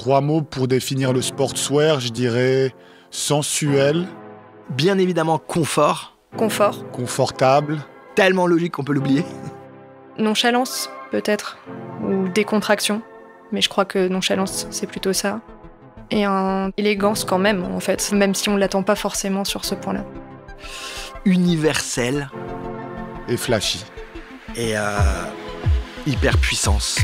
3 mots pour définir le sportswear, je dirais sensuel. Bien évidemment, confort. Confort. Confortable. Tellement logique qu'on peut l'oublier. Nonchalance, peut-être. Ou décontraction. Mais je crois que nonchalance, c'est plutôt ça. Et élégance quand même, en fait. Même si on ne l'attend pas forcément sur ce point-là. Universel. Et flashy. Et hyperpuissance.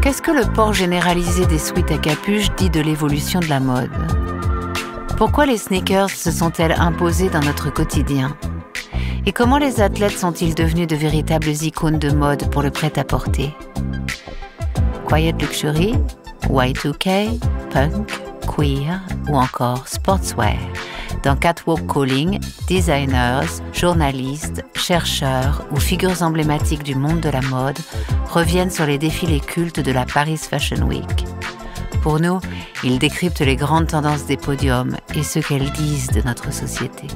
Qu'est-ce que le port généralisé des sweats à capuche dit de l'évolution de la mode? Pourquoi les sneakers se sont-elles imposées dans notre quotidien? Et comment les athlètes sont-ils devenus de véritables icônes de mode pour le prêt-à-porter? Quiet luxury, Y2K, punk, queer ou encore sportswear. Dans Catwalk Calling, designers, journalistes, chercheurs ou figures emblématiques du monde de la mode reviennent sur les défilés cultes de la Paris Fashion Week. Pour nous, ils décryptent les grandes tendances des podiums et ce qu'elles disent de notre société.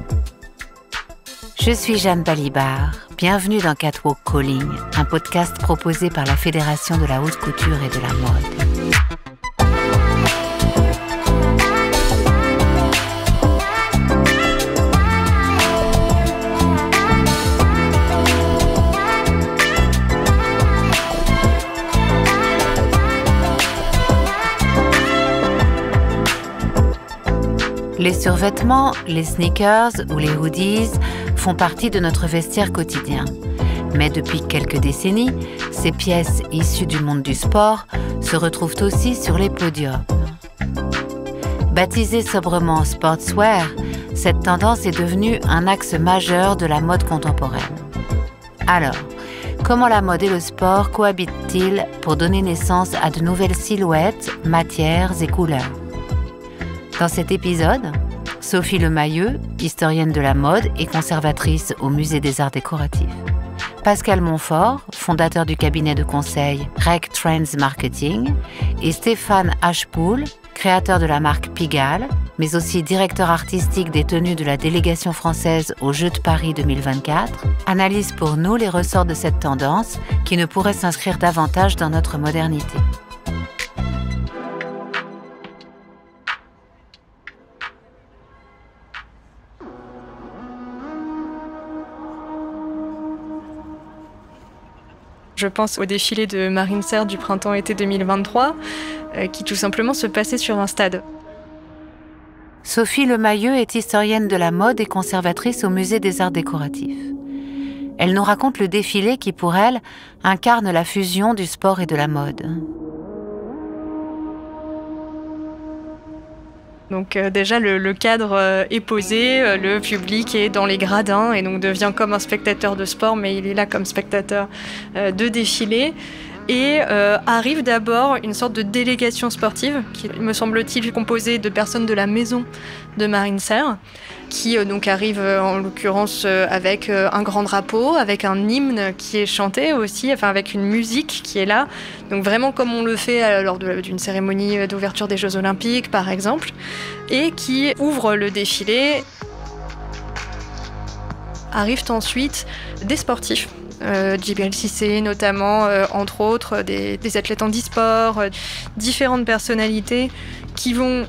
Je suis Jeanne Balibar, bienvenue dans Catwalk Calling, un podcast proposé par la Fédération de la haute couture et de la mode. Les survêtements, les sneakers ou les hoodies font partie de notre vestiaire quotidien. Mais depuis quelques décennies, ces pièces issues du monde du sport se retrouvent aussi sur les podiums. Baptisée sobrement sportswear, cette tendance est devenue un axe majeur de la mode contemporaine. Alors, comment la mode et le sport cohabitent-ils pour donner naissance à de nouvelles silhouettes, matières et couleurs? Dans cet épisode, Sophie Lemayeux, historienne de la mode et conservatrice au Musée des Arts Décoratifs. Pascal Montfort, fondateur du cabinet de conseil Rec Trends Marketing, et Stéphane Hachepoul, créateur de la marque Pigalle, mais aussi directeur artistique des tenues de la délégation française aux Jeux de Paris 2024, analysent pour nous les ressorts de cette tendance qui ne pourrait s'inscrire davantage dans notre modernité. Je pense au défilé de Marine Serre du printemps-été 2023, qui tout simplement se passait sur un stade. Sophie Lemayeux est historienne de la mode et conservatrice au Musée des Arts Décoratifs. Elle nous raconte le défilé qui, pour elle, incarne la fusion du sport et de la mode. Donc déjà, le cadre est posé, le public est dans les gradins et donc devient comme un spectateur de sport, mais il est là comme spectateur de défilé. Et arrive d'abord une sorte de délégation sportive qui, me semble-t-il, composée de personnes de la maison de Marine Serre, qui donc arrive en l'occurrence avec un grand drapeau, avec un hymne qui est chanté aussi, enfin avec une musique qui est là. Donc vraiment comme on le fait lors d'une cérémonie d'ouverture des Jeux Olympiques par exemple, et qui ouvre le défilé. Arrivent ensuite des sportifs. Djibril Cissé notamment, entre autres, des athlètes handisport, différentes personnalités qui vont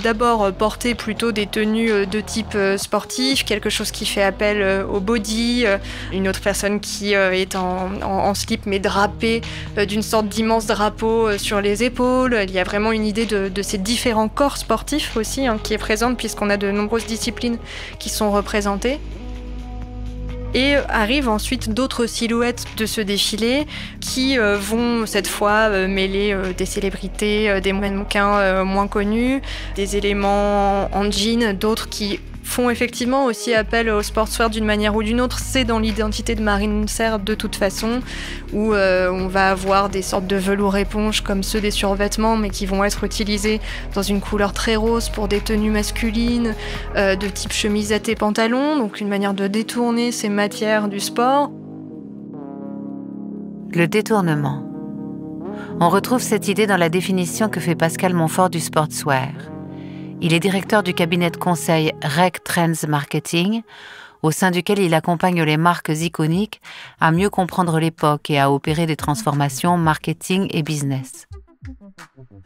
d'abord porter plutôt des tenues de type sportif, quelque chose qui fait appel au body, une autre personne qui est en slip mais drapée d'une sorte d'immense drapeau sur les épaules. Il y a vraiment une idée de ces différents corps sportifs aussi qui est présente puisqu'on a de nombreuses disciplines qui sont représentées. Et arrivent ensuite d'autres silhouettes de ce défilé qui vont cette fois mêler des célébrités, des mannequins moins connus, des éléments en jean, d'autres qui font effectivement aussi appel au sportswear d'une manière ou d'une autre. C'est dans l'identité de Marine Serre de toute façon, où on va avoir des sortes de velours éponge comme ceux des survêtements, mais qui vont être utilisés dans une couleur très rose pour des tenues masculines, de type chemisette et pantalon, donc une manière de détourner ces matières du sport. Le détournement. On retrouve cette idée dans la définition que fait Pascal Montfort du sportswear. Il est directeur du cabinet de conseil Rec Trends Marketing, au sein duquel il accompagne les marques iconiques à mieux comprendre l'époque et à opérer des transformations marketing et business.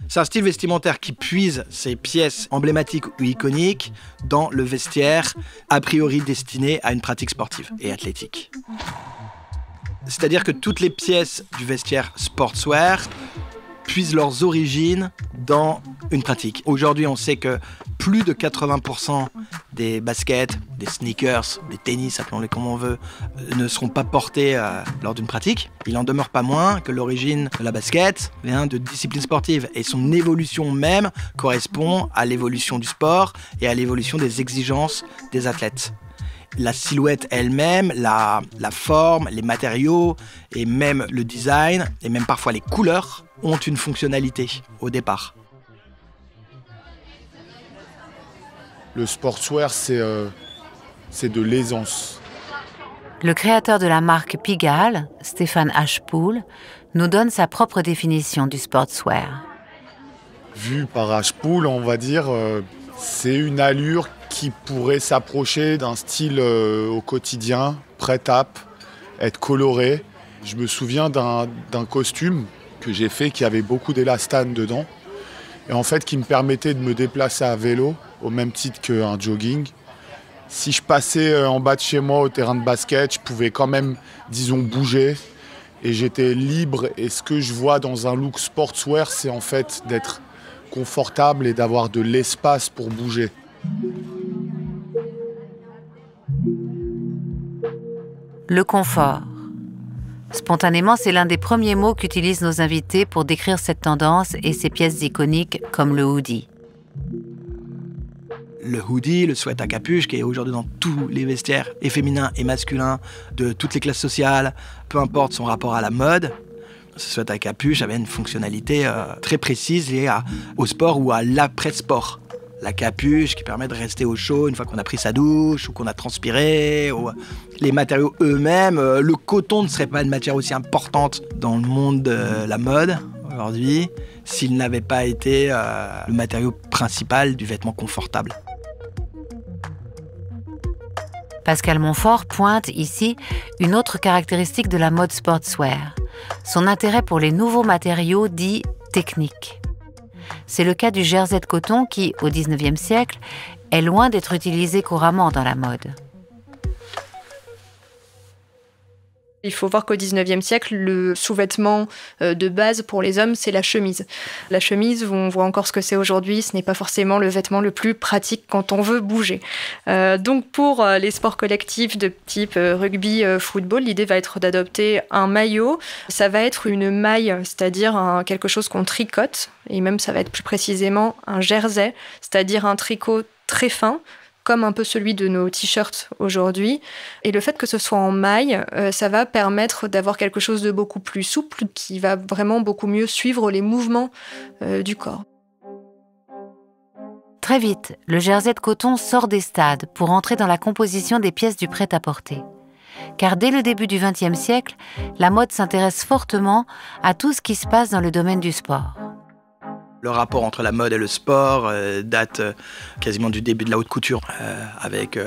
C'est un style vestimentaire qui puise ses pièces emblématiques ou iconiques dans le vestiaire a priori destiné à une pratique sportive et athlétique. C'est-à-dire que toutes les pièces du vestiaire sportswear puisent leurs origines dans une pratique. Aujourd'hui, on sait que plus de 80% des baskets, des sneakers, des tennis, appelons-les comme on veut, ne seront pas portés lors d'une pratique. Il en demeure pas moins que l'origine de la basket vient de discipline sportive et son évolution même correspond à l'évolution du sport et à l'évolution des exigences des athlètes. La silhouette elle-même, la forme, les matériaux et même le design et même parfois les couleurs ont une fonctionnalité au départ. Le sportswear, c'est de l'aisance. Le créateur de la marque Pigalle, Stéphane Hachepoul, nous donne sa propre définition du sportswear. Vu par Hachepoul, on va dire, c'est une allure qui pourrait s'approcher d'un style au quotidien, prêt-à-p, être coloré. Je me souviens d'un costume que j'ai fait qui avait beaucoup d'élastane dedans et en fait qui me permettait de me déplacer à vélo au même titre qu'un jogging. Si je passais en bas de chez moi au terrain de basket, je pouvais quand même, disons, bouger et j'étais libre. Et ce que je vois dans un look sportswear, c'est en fait d'être confortable et d'avoir de l'espace pour bouger. Le confort. Spontanément, c'est l'un des premiers mots qu'utilisent nos invités pour décrire cette tendance et ses pièces iconiques comme le hoodie. Le hoodie, le sweat à capuche, qui est aujourd'hui dans tous les vestiaires, et féminins et masculins, de toutes les classes sociales, peu importe son rapport à la mode. Ce sweat à capuche avait une fonctionnalité très précise liée au sport ou à l'après-sport. La capuche qui permet de rester au chaud une fois qu'on a pris sa douche ou qu'on a transpiré. Ou les matériaux eux-mêmes, le coton ne serait pas une matière aussi importante dans le monde de la mode aujourd'hui s'il n'avait pas été le matériau principal du vêtement confortable. Pascal Montfort pointe ici une autre caractéristique de la mode sportswear, son intérêt pour les nouveaux matériaux dits techniques. C'est le cas du jersey de coton qui, au XIXe siècle, est loin d'être utilisé couramment dans la mode. Il faut voir qu'au XIXe siècle, le sous-vêtement de base pour les hommes, c'est la chemise. La chemise, on voit encore ce que c'est aujourd'hui, ce n'est pas forcément le vêtement le plus pratique quand on veut bouger. Donc pour les sports collectifs de type rugby, football, l'idée va être d'adopter un maillot. Ça va être une maille, c'est-à-dire quelque chose qu'on tricote, et même ça va être plus précisément un jersey, c'est-à-dire un tricot très fin, comme un peu celui de nos t-shirts aujourd'hui. Et le fait que ce soit en maille, ça va permettre d'avoir quelque chose de beaucoup plus souple, qui va vraiment beaucoup mieux suivre les mouvements du corps. Très vite, le jersey de coton sort des stades pour entrer dans la composition des pièces du prêt-à-porter. Car dès le début du XXe siècle, la mode s'intéresse fortement à tout ce qui se passe dans le domaine du sport. Le rapport entre la mode et le sport date quasiment du début de la haute couture, avec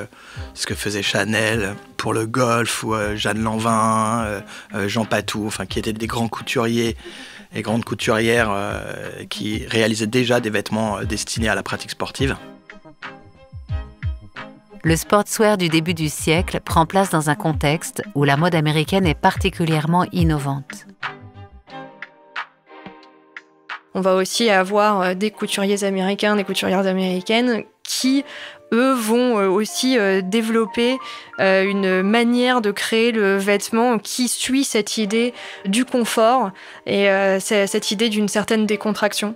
ce que faisait Chanel pour le golf, ou Jeanne Lanvin, Jean Patou, qui étaient des grands couturiers et grandes couturières qui réalisaient déjà des vêtements destinés à la pratique sportive. Le sportswear du début du siècle prend place dans un contexte où la mode américaine est particulièrement innovante. On va aussi avoir des couturiers américains, des couturières américaines qui, eux, vont aussi développer une manière de créer le vêtement qui suit cette idée du confort et cette idée d'une certaine décontraction.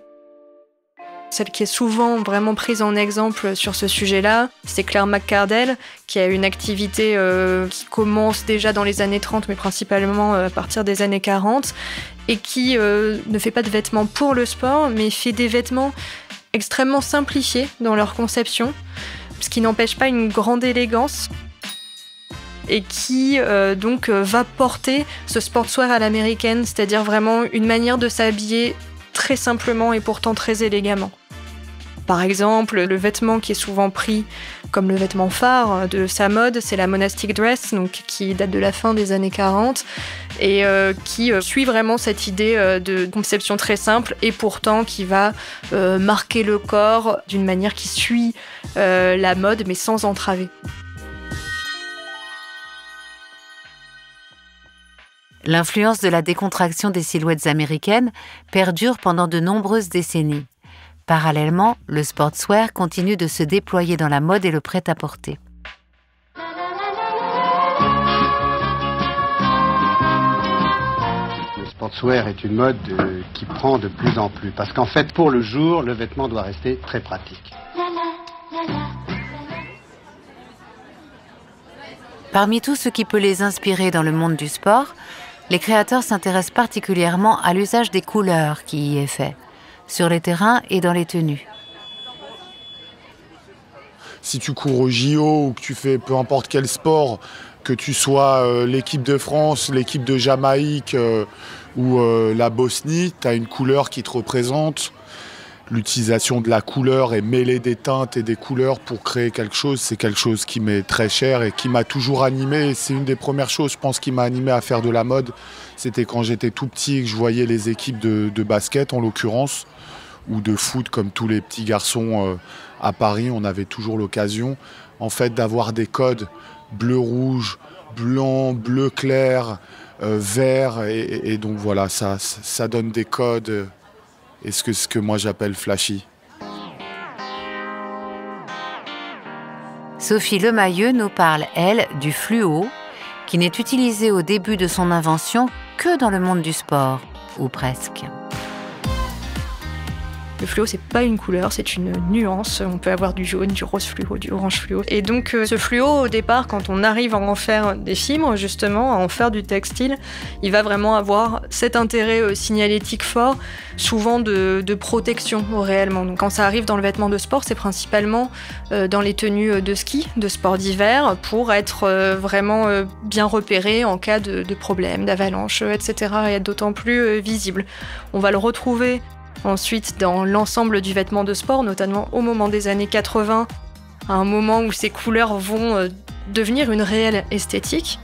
Celle qui est souvent vraiment prise en exemple sur ce sujet-là, c'est Claire McCardell, qui a une activité qui commence déjà dans les années 30, mais principalement à partir des années 40, et qui ne fait pas de vêtements pour le sport, mais fait des vêtements extrêmement simplifiés dans leur conception, ce qui n'empêche pas une grande élégance, et qui donc va porter ce sportswear à l'américaine, c'est-à-dire vraiment une manière de s'habiller très simplement et pourtant très élégamment. Par exemple, le vêtement qui est souvent pris comme le vêtement phare de sa mode, c'est la monastic dress, donc qui date de la fin des années 40 et qui suit vraiment cette idée de conception très simple et pourtant qui va marquer le corps d'une manière qui suit la mode mais sans entraver. L'influence de la décontraction des silhouettes américaines perdure pendant de nombreuses décennies. Parallèlement, le sportswear continue de se déployer dans la mode et le prêt-à-porter. Le sportswear est une mode qui prend de plus en plus. Parce qu'en fait, pour le jour, le vêtement doit rester très pratique. Parmi tout ce qui peut les inspirer dans le monde du sport, les créateurs s'intéressent particulièrement à l'usage des couleurs qui y est fait, sur les terrains et dans les tenues. Si tu cours au JO ou que tu fais peu importe quel sport, que tu sois l'équipe de France, l'équipe de Jamaïque ou la Bosnie, tu as une couleur qui te représente. L'utilisation de la couleur et mêler des teintes et des couleurs pour créer quelque chose, c'est quelque chose qui m'est très cher et qui m'a toujours animé. C'est une des premières choses, je pense, qui m'a animé à faire de la mode. C'était quand j'étais tout petit et que je voyais les équipes de basket, en l'occurrence, ou de foot, comme tous les petits garçons à Paris. On avait toujours l'occasion, en fait, d'avoir des codes bleu-rouge, blanc, bleu clair, vert. Et donc voilà, ça donne des codes. Et ce que moi j'appelle flashy. Sophie Lemayeux nous parle, elle, du fluo, qui n'est utilisé au début de son invention que dans le monde du sport, ou presque. Le fluo, c'est pas une couleur, c'est une nuance. On peut avoir du jaune, du rose fluo, du orange fluo. Et donc, ce fluo, au départ, quand on arrive à en faire des fibres, justement, à en faire du textile, il va vraiment avoir cet intérêt signalétique fort, souvent de protection, réellement. Donc, quand ça arrive dans le vêtement de sport, c'est principalement dans les tenues de ski, de sport d'hiver, pour être vraiment bien repéré en cas de problème, d'avalanche, etc. et être d'autant plus visible. On va le retrouver ensuite, dans l'ensemble du vêtement de sport, notamment au moment des années 80, à un moment où ces couleurs vont devenir une réelle esthétique.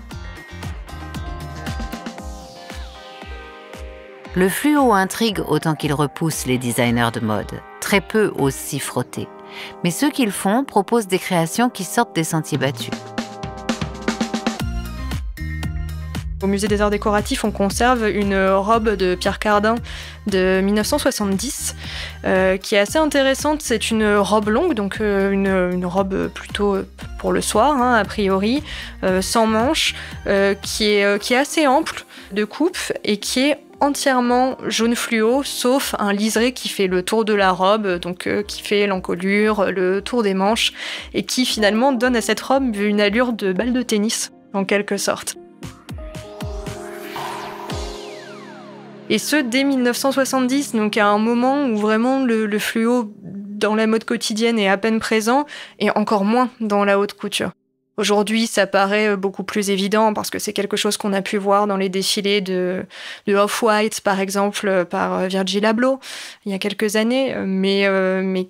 Le fluo intrigue autant qu'il repousse les designers de mode. Très peu osent s'y frotter. Mais ceux qui le font proposent des créations qui sortent des sentiers battus. Au Musée des Arts Décoratifs, on conserve une robe de Pierre Cardin de 1970 qui est assez intéressante. C'est une robe longue, donc une robe plutôt pour le soir, a priori, sans manches, qui est assez ample de coupe et qui est entièrement jaune fluo, sauf un liseré qui fait le tour de la robe, donc qui fait l'encolure, le tour des manches, et qui finalement donne à cette robe une allure de balle de tennis, en quelque sorte. Et ce, dès 1970, donc à un moment où vraiment le fluo dans la mode quotidienne est à peine présent, et encore moins dans la haute couture. Aujourd'hui, ça paraît beaucoup plus évident parce que c'est quelque chose qu'on a pu voir dans les défilés de Off-White, par exemple, par Virgil Abloh, il y a quelques années, mais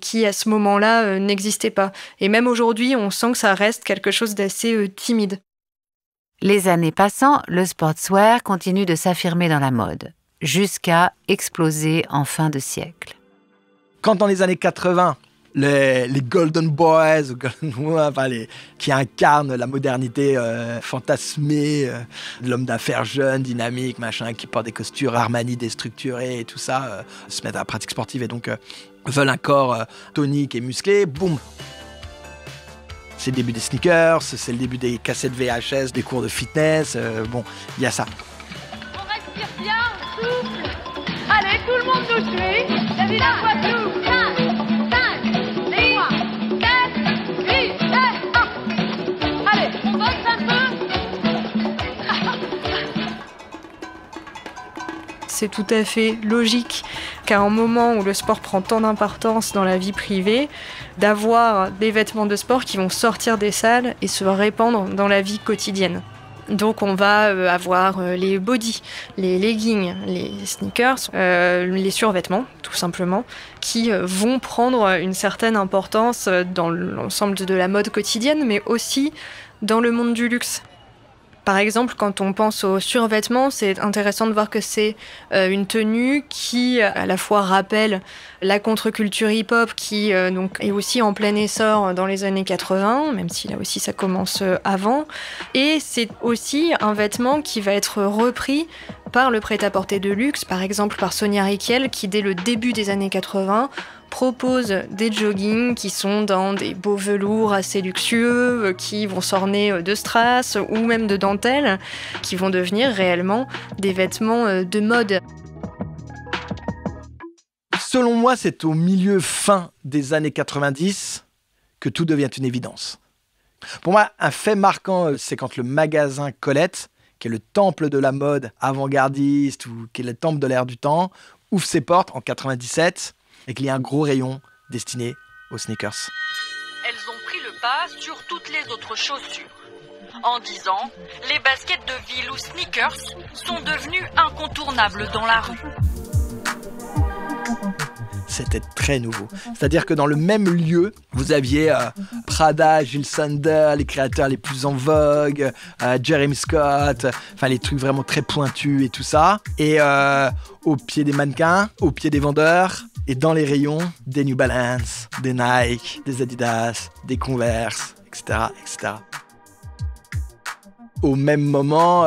qui, à ce moment-là, n'existait pas. Et même aujourd'hui, on sent que ça reste quelque chose d'assez timide. Les années passant, le sportswear continue de s'affirmer dans la mode, jusqu'à exploser en fin de siècle. Quand dans les années 80, les Golden Boys, qui incarnent la modernité fantasmée, de l'homme d'affaires jeune, dynamique, machin, qui porte des costumes Armani déstructurés et tout ça, se mettent à la pratique sportive et donc veulent un corps tonique et musclé, boum. C'est le début des sneakers, c'est le début des cassettes VHS, des cours de fitness, il y a ça. On respire bien, on souffle. Allez, tout le monde nous suit. La ville à Guadeloupe. 5, 6, 4, 8, 7, 1. Allez, on bosse un peu. C'est tout à fait logique qu'à un moment où le sport prend tant d'importance dans la vie privée, d'avoir des vêtements de sport qui vont sortir des salles et se répandre dans la vie quotidienne. Donc on va avoir les bodys, les leggings, les sneakers, les survêtements tout simplement, qui vont prendre une certaine importance dans l'ensemble de la mode quotidienne, mais aussi dans le monde du luxe. Par exemple, quand on pense aux survêtements, c'est intéressant de voir que c'est une tenue qui à la fois rappelle la contre-culture hip-hop qui donc est aussi en plein essor dans les années 80, même si là aussi ça commence avant. Et c'est aussi un vêtement qui va être repris par le prêt-à-porter de luxe, par exemple par Sonia Rykiel, qui dès le début des années 80 propose des joggings qui sont dans des beaux velours assez luxueux, qui vont s'orner de strass ou même de dentelle, qui vont devenir réellement des vêtements de mode. Selon moi, c'est au fin des années 90 que tout devient une évidence. Pour moi, un fait marquant, c'est quand le magasin Colette, qui est le temple de la mode avant-gardiste ou qui est le temple de l'air du temps, ouvre ses portes en 97 et qu'il y a un gros rayon destiné aux sneakers. Elles ont pris le pas sur toutes les autres chaussures. En 10 ans, les baskets de ville ou sneakers sont devenues incontournables dans la rue. C'était très nouveau. C'est-à-dire que dans le même lieu, vous aviez Prada, Jil Sander, les créateurs les plus en vogue, Jeremy Scott, enfin les trucs vraiment très pointus et tout ça. Et au pied des mannequins, au pied des vendeurs, et dans les rayons, des New Balance, des Nike, des Adidas, des Converse, etc., etc. Au même moment,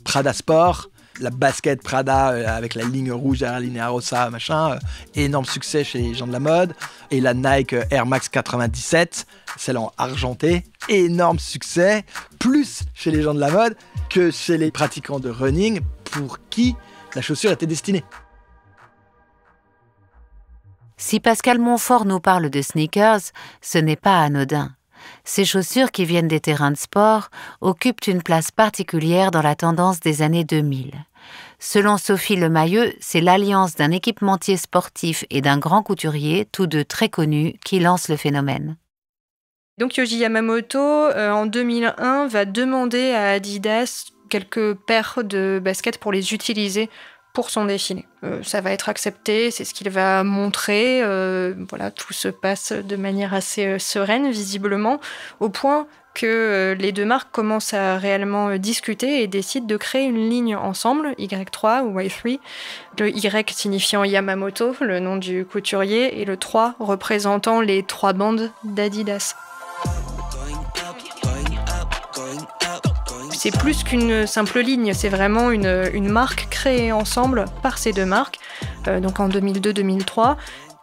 Prada Sport, la basket Prada avec la ligne rouge derrière la ligne rossa, machin, énorme succès chez les gens de la mode. Et la Nike Air Max 97, celle en argenté, énorme succès, plus chez les gens de la mode que chez les pratiquants de running pour qui la chaussure était destinée. Si Pascal Montfort nous parle de sneakers, ce n'est pas anodin. Ces chaussures qui viennent des terrains de sport occupent une place particulière dans la tendance des années 2000. Selon Sophie Lemayeux, c'est l'alliance d'un équipementier sportif et d'un grand couturier, tous deux très connus, qui lance le phénomène. Donc Yohji Yamamoto, en 2001, va demander à Adidas quelques paires de baskets pour les utiliser pour son défilé. Ça va être accepté, c'est ce qu'il va montrer. Voilà, tout se passe de manière assez sereine, visiblement, au point que les deux marques commencent à réellement discuter et décident de créer une ligne ensemble, Y3 ou Y3, le Y signifiant Yamamoto, le nom du couturier, et le 3 représentant les 3 bandes d'Adidas. C'est plus qu'une simple ligne, c'est vraiment une marque créée ensemble par ces deux marques, donc en 2002-2003,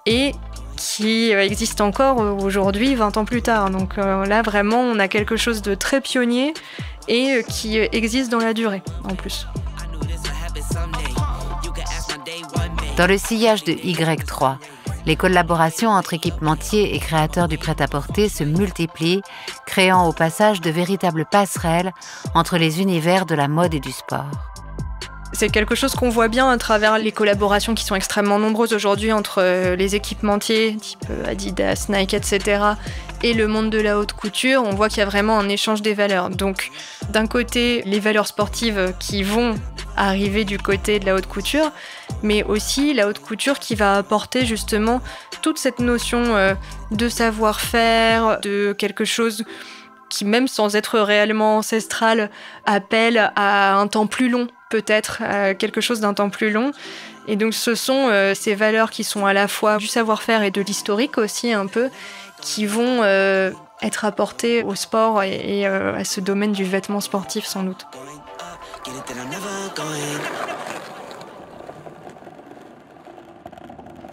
et qui existe encore aujourd'hui, 20 ans plus tard. Donc là, vraiment, on a quelque chose de très pionnier et qui existe dans la durée, en plus. Dans le sillage de Y3, les collaborations entre équipementiers et créateurs du prêt-à-porter se multiplient, créant au passage de véritables passerelles entre les univers de la mode et du sport. C'est quelque chose qu'on voit bien à travers les collaborations qui sont extrêmement nombreuses aujourd'hui entre les équipementiers, type Adidas, Nike, etc., et le monde de la haute couture. On voit qu'il y a vraiment un échange des valeurs. Donc, d'un côté, les valeurs sportives qui vont arriver du côté de la haute couture, mais aussi la haute couture qui va apporter justement toute cette notion de savoir-faire, de quelque chose qui, même sans être réellement ancestral, appelle à un temps plus long, peut-être, à quelque chose d'un temps plus long. Et donc ce sont ces valeurs qui sont à la fois du savoir-faire et de l'historique aussi un peu, qui vont être apportées au sport et à ce domaine du vêtement sportif sans doute.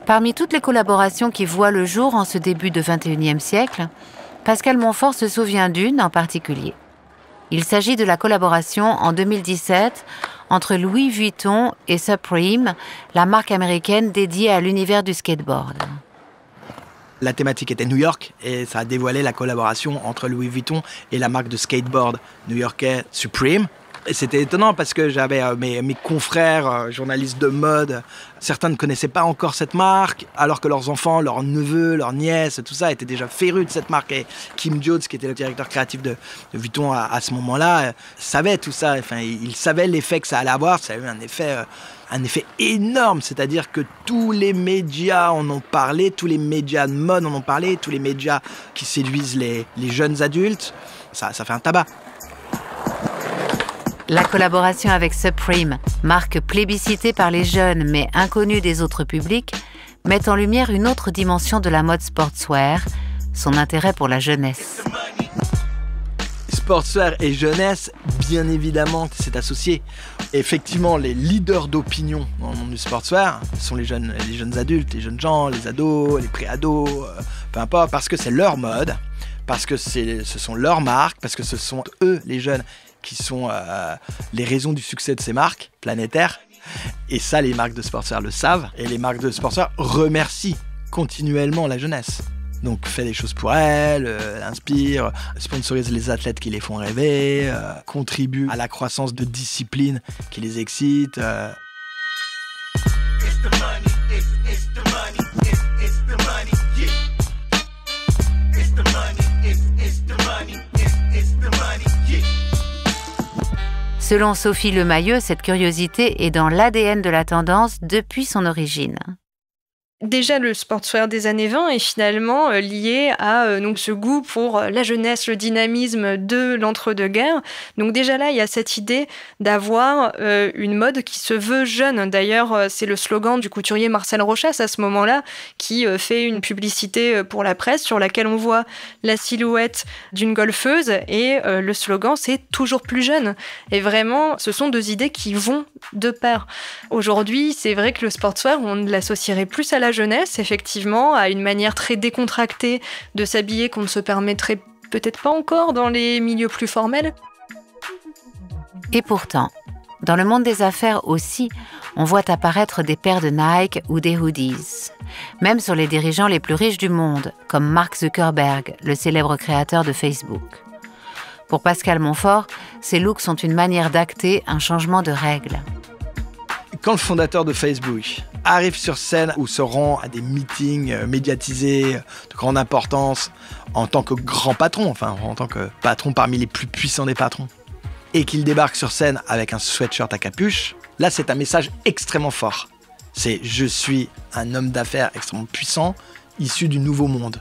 Parmi toutes les collaborations qui voient le jour en ce début de XXIe siècle, Pascal Montfort se souvient d'une en particulier. Il s'agit de la collaboration en 2017 entre Louis Vuitton et Supreme, la marque américaine dédiée à l'univers du skateboard. La thématique était New York et ça a dévoilé la collaboration entre Louis Vuitton et la marque de skateboard new-yorkais Supreme. Et c'était étonnant parce que j'avais mes confrères journalistes de mode, certains ne connaissaient pas encore cette marque, alors que leurs enfants, leurs neveux, leurs nièces, tout ça étaient déjà férus de cette marque. Et Kim Jones, qui était le directeur créatif de Vuitton à ce moment-là, savait tout ça. Enfin, il savait l'effet que ça allait avoir. Ça a eu un effet énorme. C'est-à-dire que tous les médias en ont parlé, tous les médias de mode en ont parlé, tous les médias qui séduisent les jeunes adultes. Ça fait un tabac. La collaboration avec Supreme, marque plébiscitée par les jeunes mais inconnue des autres publics, met en lumière une autre dimension de la mode sportswear, son intérêt pour la jeunesse. Sportswear et jeunesse, bien évidemment, c'est associé. Effectivement, les leaders d'opinion dans le monde du sportswear sont les jeunes adultes, les jeunes gens, les ados, les pré-ados, peu importe, parce que c'est leur mode, parce que ce sont leurs marques, parce que ce sont eux, les jeunes, qui sont les raisons du succès de ces marques planétaires. Et ça, les marques de sportswear le savent. Et les marques de sportswear remercient continuellement la jeunesse. Donc, fait des choses pour elle, inspire, sponsorise les athlètes qui les font rêver, contribue à la croissance de disciplines qui les excitent. Selon Sophie Lemayeux, cette curiosité est dans l'ADN de la tendance depuis son origine. Déjà, le sportswear des années 20 est finalement lié à donc, ce goût pour la jeunesse, le dynamisme de l'entre-deux-guerres. Donc déjà là, il y a cette idée d'avoir une mode qui se veut jeune. D'ailleurs, c'est le slogan du couturier Marcel Rochas à ce moment-là qui fait une publicité pour la presse sur laquelle on voit la silhouette d'une golfeuse et le slogan, c'est « toujours plus jeune ». Et vraiment, ce sont deux idées qui vont de pair. Aujourd'hui, c'est vrai que le sportswear, on l'associerait plus à la jeunesse, effectivement, à une manière très décontractée de s'habiller qu'on ne se permettrait peut-être pas encore dans les milieux plus formels. Et pourtant, dans le monde des affaires aussi, on voit apparaître des paires de Nike ou des hoodies. Même sur les dirigeants les plus riches du monde, comme Mark Zuckerberg, le célèbre créateur de Facebook. Pour Pascal Montfort, ces looks sont une manière d'acter un changement de règles. Quand le fondateur de Facebook arrive sur scène ou se rend à des meetings médiatisés de grande importance en tant que grand patron, enfin en tant que patron parmi les plus puissants des patrons, et qu'il débarque sur scène avec un sweatshirt à capuche, là c'est un message extrêmement fort. C'est « je suis un homme d'affaires extrêmement puissant, issu du nouveau monde.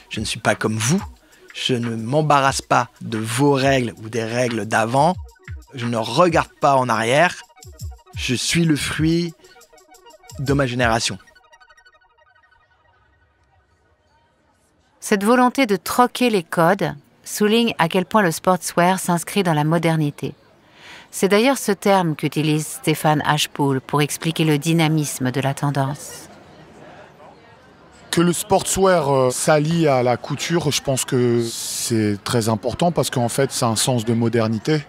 Je ne suis pas comme vous, je ne m'embarrasse pas de vos règles ou des règles d'avant, je ne regarde pas en arrière, je suis le fruit de ma génération. » Cette volonté de troquer les codes souligne à quel point le sportswear s'inscrit dans la modernité. C'est d'ailleurs ce terme qu'utilise Stéphane Hachepoul pour expliquer le dynamisme de la tendance. Que le sportswear s'allie à la couture, je pense que c'est très important parce qu'en fait, c'est un sens de modernité.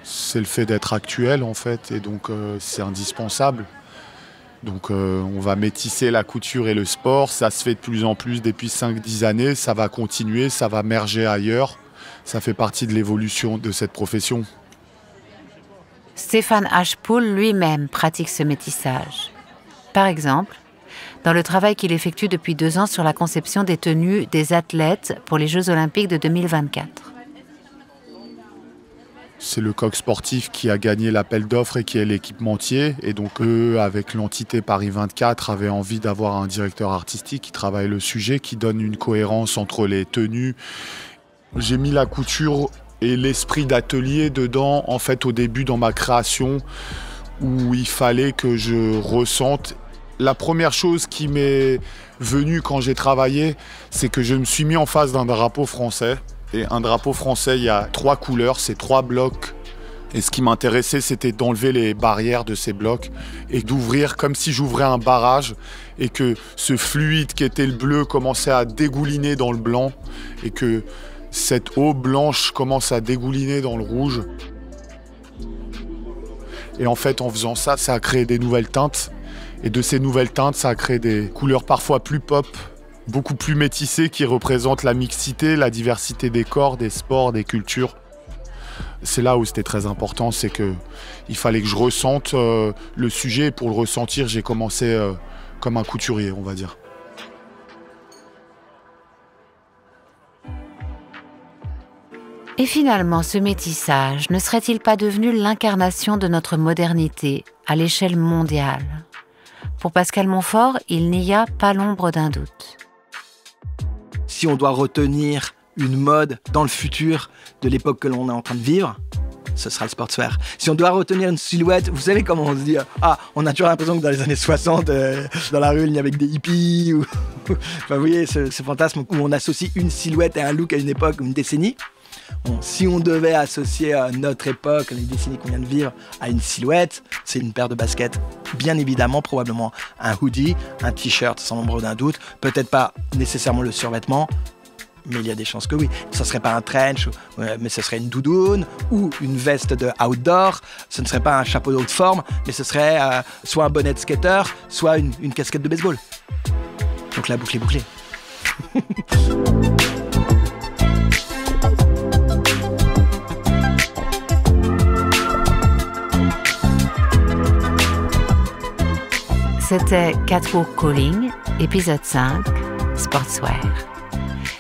C'est le fait d'être actuel, en fait, et donc c'est indispensable. Donc on va métisser la couture et le sport, ça se fait de plus en plus depuis 5-10 années, ça va continuer, ça va merger ailleurs. Ça fait partie de l'évolution de cette profession. Stéphane Hachepoul lui-même pratique ce métissage. Par exemple, dans le travail qu'il effectue depuis 2 ans sur la conception des tenues des athlètes pour les Jeux Olympiques de 2024. C'est le coq sportif qui a gagné l'appel d'offres et qui est l'équipementier. Et donc eux, avec l'entité Paris 24, avaient envie d'avoir un directeur artistique qui travaille le sujet, qui donne une cohérence entre les tenues. J'ai mis la couture et l'esprit d'atelier dedans, en fait, au début dans ma création, où il fallait que je ressente. La première chose qui m'est venue quand j'ai travaillé, c'est que je me suis mis en face d'un drapeau français. Et un drapeau français, il y a 3 couleurs, c'est 3 blocs. Et ce qui m'intéressait, c'était d'enlever les barrières de ces blocs et d'ouvrir comme si j'ouvrais un barrage et que ce fluide qui était le bleu commençait à dégouliner dans le blanc et que cette eau blanche commence à dégouliner dans le rouge. Et en fait, en faisant ça, ça a créé des nouvelles teintes. Et de ces nouvelles teintes, ça a créé des couleurs parfois plus pop, beaucoup plus métissé, qui représente la mixité, la diversité des corps, des sports, des cultures. C'est là où c'était très important, c'est qu'il fallait que je ressente le sujet. Et pour le ressentir, j'ai commencé comme un couturier, on va dire. Et finalement, ce métissage ne serait-il pas devenu l'incarnation de notre modernité à l'échelle mondiale ? Pour Pascal Monfort, il n'y a pas l'ombre d'un doute. Si on doit retenir une mode dans le futur de l'époque que l'on est en train de vivre, ce sera le sportswear. Si on doit retenir une silhouette, vous savez comment on se dit on a toujours l'impression que dans les années 60, dans la rue, il n'y avait que des hippies. Enfin, vous voyez, ce fantasme où on associe une silhouette et un look à une époque, une décennie. Bon, si on devait associer notre époque, les décennies qu'on vient de vivre, à une silhouette, c'est une paire de baskets, bien évidemment, probablement un hoodie, un t-shirt, sans l'ombre d'un doute, peut-être pas nécessairement le survêtement, mais il y a des chances que oui. Ça serait pas un trench, mais ce serait une doudoune ou une veste de outdoor. Ce ne serait pas un chapeau de haute forme, mais ce serait soit un bonnet de skater, soit une casquette de baseball. Donc la boucle est bouclée. C'était Catwalk Calling, épisode 5, Sportswear.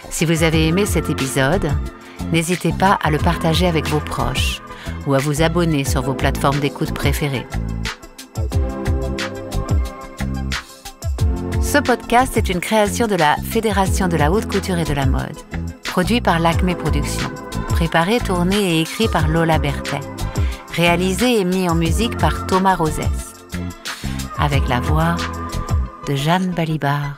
Si vous avez aimé cet épisode, n'hésitez pas à le partager avec vos proches ou à vous abonner sur vos plateformes d'écoute préférées. Ce podcast est une création de la Fédération de la haute couture et de la mode, produit par l'Acme Productions, préparé, tourné et écrit par Lola Berthet, réalisé et mis en musique par Thomas Rosès, avec la voix de Jeanne Balibar.